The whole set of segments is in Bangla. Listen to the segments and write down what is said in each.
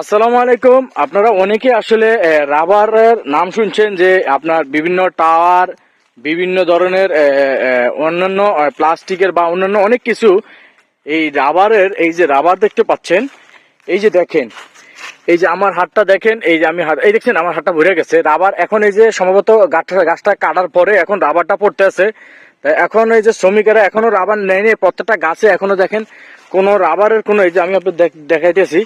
আসসালামু আলাইকুম। আপনারা অনেকে আসলে রাবারের নাম শুনছেন যে আপনার বিভিন্ন টাওয়ার, বিভিন্ন ধরনের অন্যান্য প্লাস্টিকের বা অন্যান্য অনেক কিছু এই রাবারের, এই যে রাবার দেখতে পাচ্ছেন, এই যে দেখেন, এই যে আমার হাতটা দেখেন, এই যে আমি হাত, এই দেখছেন আমার হাতটা ভরে গেছে রাবার। এখন এই যে সম্ভবত গাছটা কাটার পরে এখন রাবারটা পড়তে আছে। এখন এই যে শ্রমিকেরা এখনো রাবার নেয়নি, প্রত্যেকটা গাছে এখনো দেখেন কোনো রাবারের কোনো, এই যে আমি আপনার দেখাইতেছি,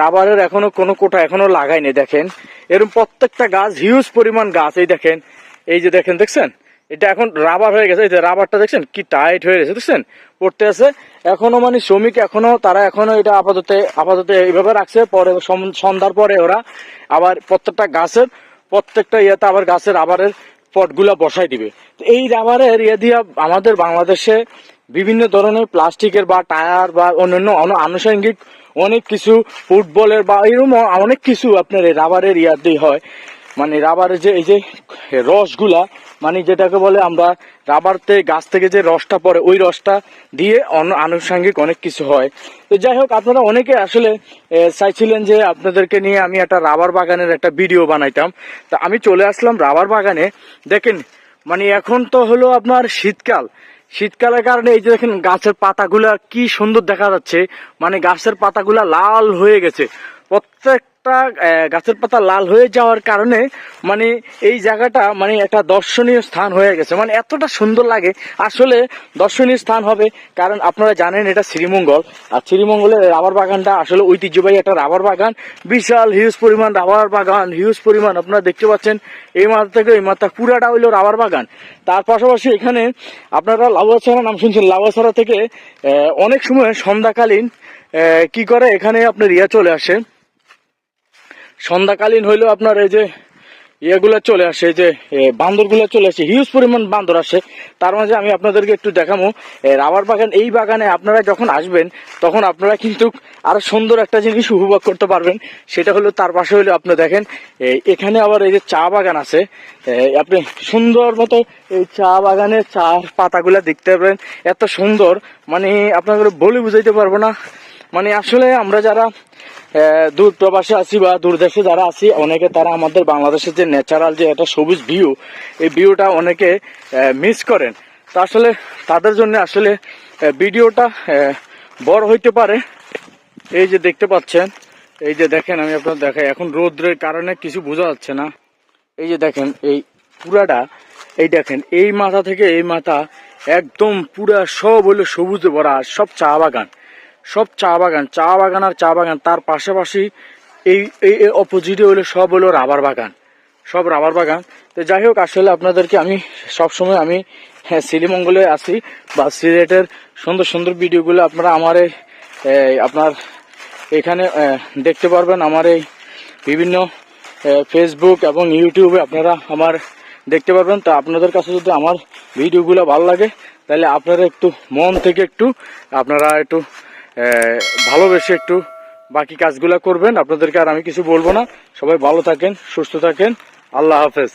রাবারের এখনো কোনো কোটা এখনো লাগাইনি। দেখেন এরকম প্রত্যেকটা গাছ, হিউজ পরিমাণ গাছ, এই দেখেন, এই যে দেখেন, দেখছেন এটা এখন রাবার হয়ে গেছে। এই যে রাবারটা দেখছেন কি টাইট হয়ে গেছে, দেখছেন পড়তে আছে। এখনো মানে শ্রমিক তারা এখনো এটা আপাতত এইভাবে রাখছে। পরে সন্ধ্যার পরে ওরা আবার প্রত্যেকটা গাছের প্রত্যেকটা ইয়েতে আবার গাছের রাবারের পটগুলা বসাই দিবে। এই রাবারের ইয়ে দিয়ে আমাদের বাংলাদেশে বিভিন্ন ধরনের প্লাস্টিকের বা টায়ার বা অন্যান্য আনুষঙ্গিক অনেক কিছু, ফুটবলের বা এরকম অনেক কিছু আপনার এই রাবারের দিয়ে হয়। মানে রাবারের যে এই যে রসগুলা, মানে যেটাকে বলে আমরা রাবারতে গাছ থেকে যে রসটা পড়ে, ওই রসটা দিয়ে আনুষঙ্গিক অনেক কিছু হয়। তো যাই হোক, আপনারা অনেকে আসলে চাইছিলেন যে আপনাদেরকে নিয়ে আমি একটা রাবার বাগানের একটা ভিডিও বানাইতাম। তা আমি চলে আসলাম রাবার বাগানে। দেখেন মানে এখন তো হলো আপনার শীতকালের কারণে এই যে দেখেন গাছের পাতাগুলা কি সুন্দর দেখা যাচ্ছে। মানে গাছের পাতাগুলা লাল হয়ে গেছে, প্রত্যেকটা গাছের পাতা লাল হয়ে যাওয়ার কারণে মানে এই জায়গাটা মানে একটা দর্শনীয় স্থান হয়ে গেছে। মানে এতটা সুন্দর লাগে, আসলে দর্শনীয় স্থান হবে। কারণ আপনারা জানেন এটা শ্রীমঙ্গল, আর শ্রীমঙ্গলের রাবার বাগানটা আসলে ঐতিহ্যবাহী একটা রাবার বাগান। বিশাল হিউজ পরিমাণ রাবার বাগান, হিউজ পরিমাণ আপনারা দেখতে পাচ্ছেন। এই মাথা থেকে এই মাথা পুরাটা হইলো রাবার বাগান। তার পাশাপাশি এখানে আপনারা লাউয়াছড়া নাম শুনছেন, লাউয়াছড়া থেকে অনেক সময় সন্ধ্যাকালীন কি করে এখানে আপনার চলে আসে। সন্ধ্যাকালীন হইলো আপনার এই যে ইয়েগুলা চলে আসে, যে বান্দরগুলা চলে আসে, হিউজ পরিমাণ বান্দর আসে। তার মাঝে আমি আপনাদেরকে একটু দেখাবো রাবার বাগান। এই বাগানে আপনারা যখন আসবেন তখন আপনারা কিন্তু আরো সুন্দর একটা জিনিস উপভোগ করতে পারবেন। সেটা হলো তার পাশে হলো আপনি দেখেন এখানে আবার এই যে চা বাগান আছে। আপনি সুন্দর মতো এই চা বাগানের চা পাতাগুলা দেখতে পারবেন, এত সুন্দর, মানে আপনাদের বলে বুঝাইতে পারবো না। মানে আসলে আমরা যারা দূর প্রবাসে আছি বা দূর দেশে যারা আছি, অনেকে তারা আমাদের বাংলাদেশের যে ন্যাচারাল যে একটা সবুজ ভিউ, এই ভিউটা অনেকে মিস করেন। তো আসলে তাদের জন্য আসলে ভিডিওটা বড় হইতে পারে। এই যে দেখতে পাচ্ছেন, এই যে দেখেন, আমি আপনার দেখাই, এখন রোদ্রের কারণে কিছু বোঝা যাচ্ছে না। এই যে দেখেন এই পুরাটা, এই দেখেন এই মাথা থেকে এই মাথা একদম পুরা সব হলো সবুজে ভরা, সব চা বাগান, সব চা বাগান, চা বাগান আর চা বাগান। তার পাশাপাশি এই এই অপোজিটে হলো সব হলো রাবার বাগান, সব রাবার বাগান। তো যাই হোক, আসলে আপনাদেরকে আমি সবসময় আমি শ্রীমঙ্গলে আসি বা সিলেটের সুন্দর সুন্দর ভিডিওগুলো আপনারা আমার আপনার এখানে দেখতে পারবেন। আমার এই বিভিন্ন ফেসবুক এবং ইউটিউবে আপনারা আমার দেখতে পারবেন। তো আপনাদের কাছে যদি আমার ভিডিওগুলো ভালো লাগে, তাহলে আপনারা একটু মন থেকে একটু আপনারা একটু ভালোবেসে একটু বাকি কাজগুলো করবেন। আপনাদেরকে আর আমি কিছু বলবো না। সবাই ভালো থাকেন, সুস্থ থাকেন, আল্লাহ হাফেজ।